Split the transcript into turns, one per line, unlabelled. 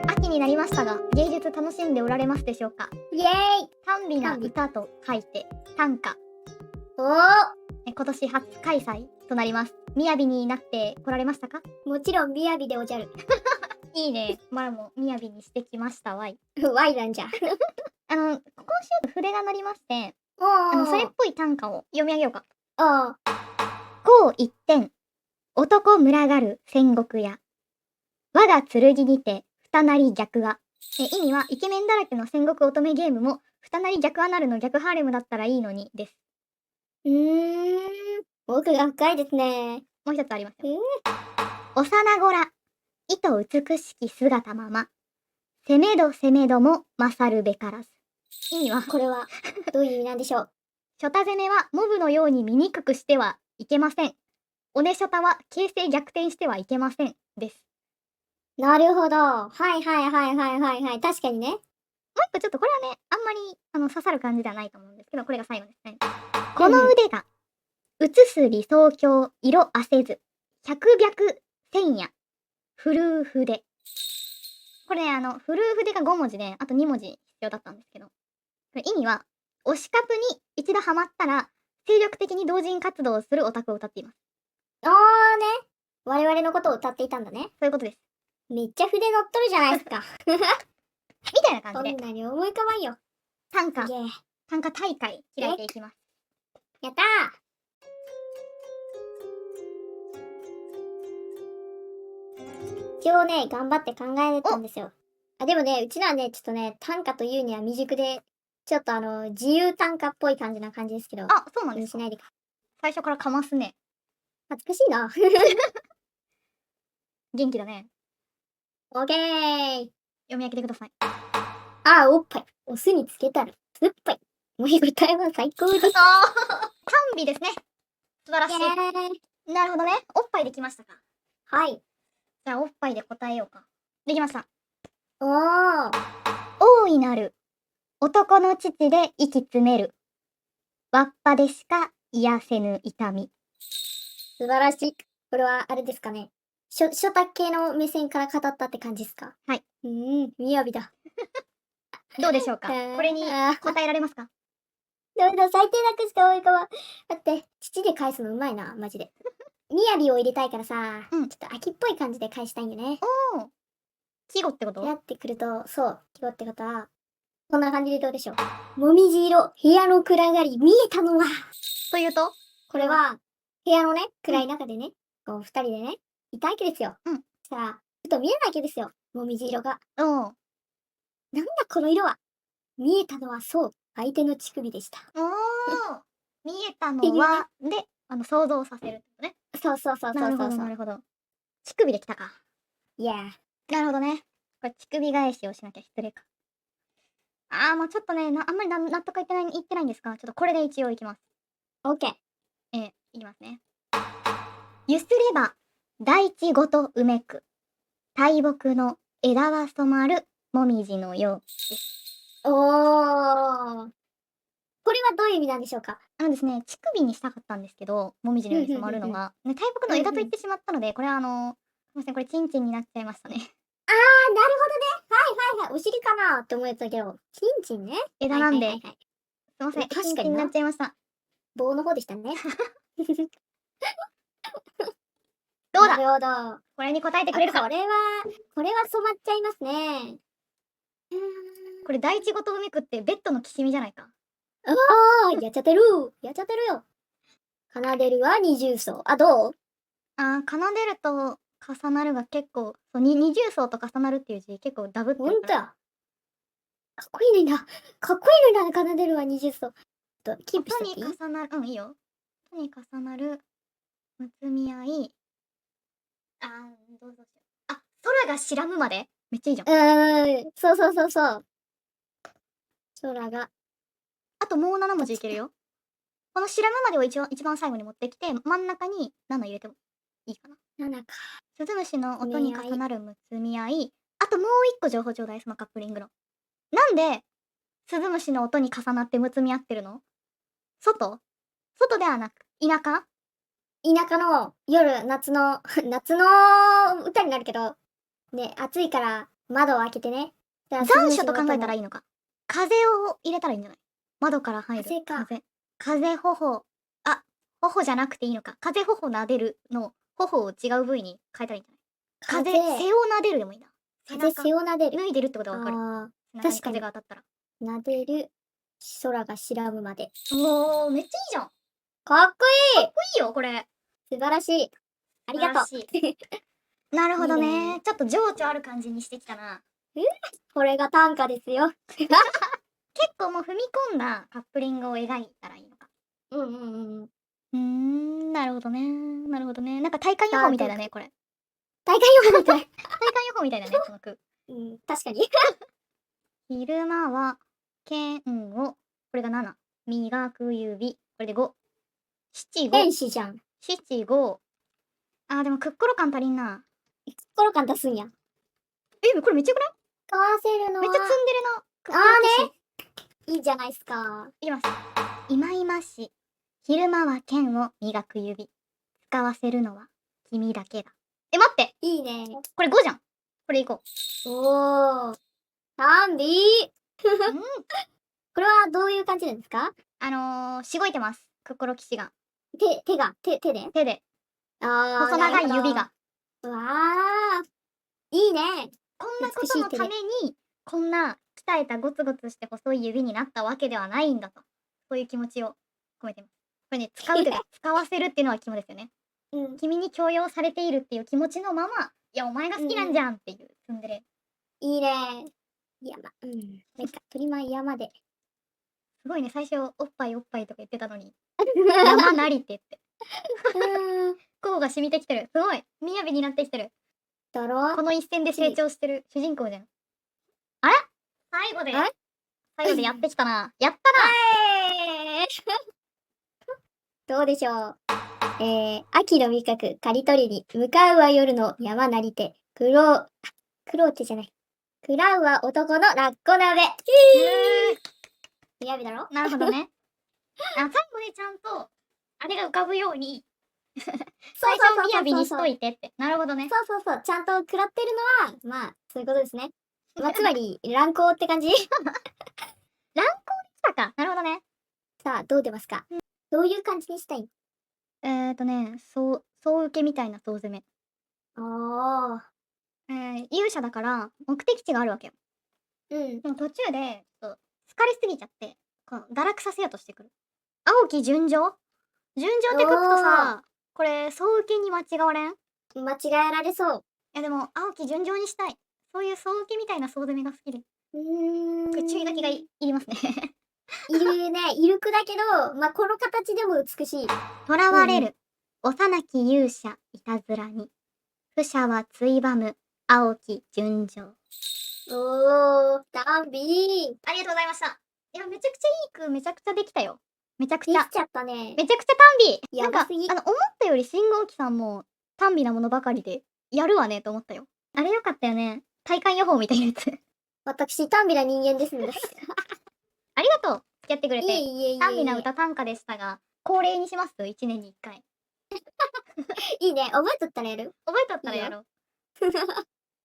秋になりましたが、芸術楽しんでおられますでしょうか？
イエーイ。
短美な歌と書いて短歌。今年初開催となります。雅になって来られましたか？
もちろん雅でおじゃる。
いいね。前も雅にしてきましたわい。
ワイなんじゃ。
今週筆が乗りまして、
お
それっぽい短歌を読み上げようか。
あ
こう一点、男群がる戦国屋。我が剣にて二なり逆は。意味はイケメンだらけの戦国乙女ゲームも二なり逆はなるの逆ハーレムだったらいいのにです。
奥が深いですね。
もう一つありますよ。幼子ら、意図美しき姿まま。攻めども勝るべからず。意味は、
これはどういう意味なんでしょう。
ショタ攻めはモブのように醜くしてはいけません。おねショタは形勢逆転してはいけません。です。
なるほど。はいはいはいはいはいはい。確かにね。
もう一個ちょっとこれはね、あんまり刺さる感じではないと思うんですけど、これが最後ですね。この腕が、映す理想郷色あせず、百百千夜、古筆。これね、古筆が5文字で、あと2文字必要だったんですけど、これ意味は、推しカプに一度ハマったら、精力的に同人活動をするオタクを歌っています。
ね。我々のことを歌っていたんだね。
そういうことです。
めっちゃ筆乗っとるじゃないですか。
みたいな感
そ
じで、
んなに思い浮かばんよ。
短歌
イエーイ。
大会開いていきます。
やったー。一応ね、頑張って考えたんですよ。でもね、うちのはね、ちょっとね、短歌というには未熟で、ちょっと自由短歌っぽい感じな感じですけど、
あ、そうなんですか。
気にしないでか。
最初からかますね。
恥ずかしいな。
元気だね。
オーケー。
読み上げてください。
おっぱい。お酢につけたら、酸っぱい。もう答えは最高です。
短美ですね。素晴らしい。なるほどね。おっぱいできましたか。
はい。
じゃあ、おっぱいで答えようか。できました。
おー。
大いなる。男の乳で息詰める。わっぱでしか癒せぬ痛み。
素晴らしい。これはあれですかね。初卓系の目線から語ったって感じですか。
はい。
雅だ。
どうでしょうか。これに答えられますか。
ダメだ、最低なくしか思い浮かばん。だって、父で返すのうまいな、マジで。雅を入れたいからさ、ちょっと秋っぽい感じで返したいんよね。
おお。季語ってこと？
やってくると、そう、季語ってことは、こんな感じでどうでしょう。もみじ色、部屋の暗がり、見えたのは。
というと、
これは、部屋のね、暗い中でね、こう、二人でね、いたわけですよ。
そ
したら、ふと見えないわけですよ。もみじ色が。
おお。
なんだこの色は。見えたのはそう、相手の乳首でした。
おお。見えたのは、で、想像させるってことね。
そう。
なるほど、なるほど。乳首できたか。
いや
なるほどね。これ乳首返しをしなきゃ失礼か。まあちょっとね、あんまり納得いってないんですが、ちょっとこれで一応いきます。
オッケー。
いきますね。ゆすれば、大地ごとうめく。大木の枝は染まる、もみじのようです。
おー。これはどういう意味なんでしょうか。
ですね、乳首にしたかったんですけど、もみじのように染まるのが、ね、大木の枝と言ってしまったので、これはすみません、これチンチンになっちゃいましたね。
なるほどね。はい。お尻かなって思えたけど、チンチンね。
枝なんで、
はい。
すいません、
確かにな
チンチンになっちゃいました。
棒の方でしたね。
どうだ
なるほど。
これに答えてくれるか。
これは染まっちゃいますね。
これ大地ごとうめくってベッドのきしみじゃないか。
やっちゃってるよ。奏でるは二重奏。どう？
奏でると重なるが結構、二重奏と重なるっていう字結構ダブってるから。
ほんとや。かっこいいのにな。奏でるは二重奏。キープしていい？
音に重なる、いいよ。音に重なる、むつみ合い。どうしよう。空が白むまでめっちゃいいじゃん。
そう。空が。
あともう7文字いけるよ。この白むまでを一番最後に持ってきて、真ん中に7入れてもいいかな。
7か。
スズムシの音に重なるむつみ合い。あともう一個情報ちょうだい、そのカップリングの。なんで、スズムシの音に重なってむつみ合ってるの？外ではなく、田舎
の夜、夏の歌になるけど、ね、暑いから、窓を開けてね。
残暑と考えたらいいのか。風を入れたらいいんじゃない？窓から入る。
風か。
風頬。あ、頬じゃなくていいのか。風頬撫でるの、頬を違う部位に変えたらいいんじゃない？背を撫でるでもいいな。
風、背を撫でる。
脱いでるってことはわかる。
ああ、
背中に
確かに
風が当たったら。
撫でる、空が白むまで。
おー、めっちゃいいじゃん。
かっこいい。
いいよ、これ。
素晴らしい。ありがとう。
素晴らしい。なるほど
いい
ね。
ね
ちょっと情緒ある感じにしてきたな。
これが短歌ですよ。
結構もう踏み込んだカップリングを描いたらいいのか。
うんうんうん。
なるほどね。なるほどね。なんか大会予報みたいだね、これ。
大会予報みたい。
大会予報みたいだね、この句。
うん、確かに。
昼間は剣を、これが7。磨く指、これで5。七
天
五。
使じゃん。
七五。あー、でもクッコロ感足りんな。
心感出すんや。
これめっちゃよくない？
買わせるのは。
めっちゃツンデレなクッコロ
あ
騎士。
いいじゃないっすか。
いきます。いまいまし。昼間は剣を磨く指。使わせるのは君だけだ。待って。
いいね。
これ5じゃん。これいこ
おー。短美。
う。
これはどういう感じなんですか？
しごいてます。クッコロ騎士が。
手で
手で。
あー。
細長い指が。
うわー。いいね。
こんなことのために、こんな鍛えたゴツゴツして細い指になったわけではないんだと。そういう気持ちを込めてます。これね、使うというか、使わせるっていうのは肝ですよね。
うん。
君に強要されているっていう気持ちのまま、いや、お前が好きなんじゃんっていうツンデレ。
いいね。山。うん。なんか、鳥前山で。
すごいね、最初、おっぱいおっぱいとか言ってたのに、山なりって言って。甲が染みてきてる。すごい。雅になってきてる。
だろ
この一戦で成長してる主人公じゃん。あれ最後でやってきたな。やったな。
どうでしょう。秋の味覚、刈り取りに、向かうは夜の山なりて、苦労手じゃない。食らうは男のラッコ鍋。雅だろ？
なるほどね。最後でちゃんと、あれが浮かぶように、最初雅にしといてって。なるほどね。
そう。ちゃんと食らってるのは、まあ、そういうことですね。まあ、つまり、乱行って感じ。
乱行できたか。なるほどね。
さあ、どう出ますか？どういう感じにしたい？
総受けみたいな総攻め。
ああ。
勇者だから目的地があるわけよ。
うん。
でも途中で、ちょっと疲れすぎちゃって、この堕落させようとしてくる。青き純情って書くとさ、これ総受けに間違われん？い
間違えられそう。
やでも、青き純情にしたい。そういう総受けみたいな総攻めが好きで。これ注意書きがいりますね。
いるね。いる句だけど、まあ、この形でも美しい。
囚われる。幼き勇者いたずらに。不者はついばむ。青き純情。
おー、ダンビー。
ありがとうございました。いや、めちゃくちゃいい句、めちゃくちゃできたよ。めちゃくちゃ。
できちゃったね。
めちゃくちゃ短美。なんか、
やばすぎ。
思ったより信号機さんも短美なものばかりで、やるわねと思ったよ。あれよかったよね。体感予報みたいなやつ。
私、短美な人間ですので。
ありがとう。付き合ってくれて。
いえ。
短美な歌短歌でしたが、恒例にします ?1 年に1回。
いいね。覚えとったらやる？
覚えとったらやろう。